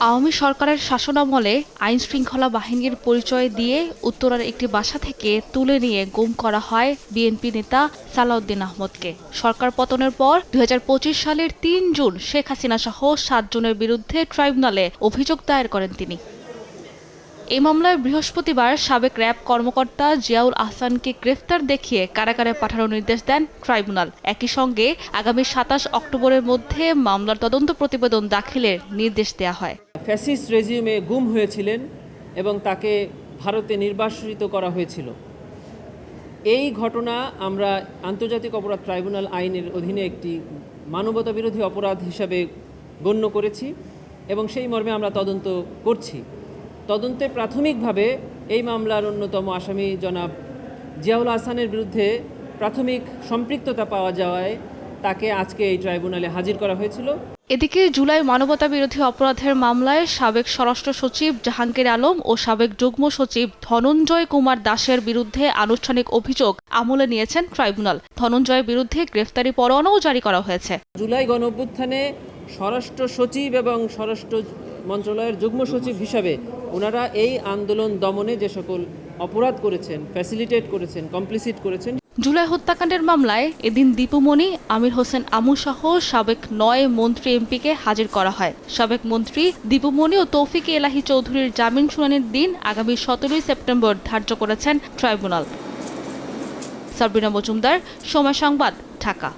আওয়ামী সরকারের শাসনামলে আইনশৃঙ্খলা বাহিনীর পরিচয় দিয়ে উত্তরার একটি বাসা থেকে তুলে নিয়ে গুম করা হয় বিএনপি নেতা সালাউদ্দিন আহমদকে। সরকার পতনের পর ২০২৫ সালের ৩ জুন শেখ হাসিনা সহ ৭ জনের বিরুদ্ধে ট্রাইব্যুনালে অভিযোগ দায়ের করেন তিনি। এই মামলায় বৃহস্পতিবার সাবেক র্যাব কর্মকর্তা জিয়াউল আহসানকে গ্রেফতার দেখিয়ে কারাগারে পাঠানোর নির্দেশ দেন ট্রাইব্যুনাল। একই সঙ্গে আগামী ২৭ অক্টোবরের মধ্যে মামলার তদন্ত প্রতিবেদন দাখিলের নির্দেশ দেওয়া হয়। ফ্যাসিস্ট রেজিমে গুম হয়েছিলেন এবং তাকে ভারতে নির্বাসিত করা হয়েছিল। এই ঘটনা আমরা আন্তর্জাতিক অপরাধ ট্রাইব্যুনাল আইনের অধীনে একটি মানবতাবিরোধী অপরাধ হিসাবে গণ্য করেছি এবং সেই মর্মে আমরা তদন্ত করছি। তদন্তে প্রাথমিকভাবে এই মামলার অন্যতম আসামি জনাব জিয়াউল আহসানের বিরুদ্ধে প্রাথমিক সম্পৃক্ততা পাওয়া যাওয়ায় তাকে আজকে এই ট্রাইব্যুনালে হাজির করা হয়েছিল। এদিকে জুলাই মানবতাবিরোধী অপরাধের মামলায় সাবেক স্বরাষ্ট্র সচিব জাহাঙ্গীর আলম ও সাবেক যুগ্ম সচিব ধনঞ্জয় কুমার দাসের বিরুদ্ধে আনুষ্ঠানিক অভিযোগ আমলে নিয়েছেন ট্রাইব্যুনাল। ধনঞ্জয়ের বিরুদ্ধে গ্রেফতারি পরোয়ানাও জারি করা হয়েছে। জুলাই গণঅভ্যুত্থানে স্বরাষ্ট্র সচিব এবং স্বরাষ্ট্র মন্ত্রণালয়ের যুগ্ম সচিব হিসাবে ওনারা এই আন্দোলন দমনে যে সকল অপরাধ করেছেন, ফ্যাসিলিটেট করেছেন, কমপ্লিসিট করেছেন। জুলাই হত্যাকাণ্ডের মামলায় এদিন দীপুমণি, আমির হোসেন আমু সহ সাবেক ৯ মন্ত্রী এমপিকে হাজির করা হয়। সাবেক মন্ত্রী দীপুমণি ও তৌফিক এলাহি চৌধুরীর জামিন শুনানির দিন আগামী ১৭ সেপ্টেম্বর ধার্য করেছেন ট্রাইব্যুনাল। সাবরিনা মজুমদার, সময় সংবাদ, ঢাকা।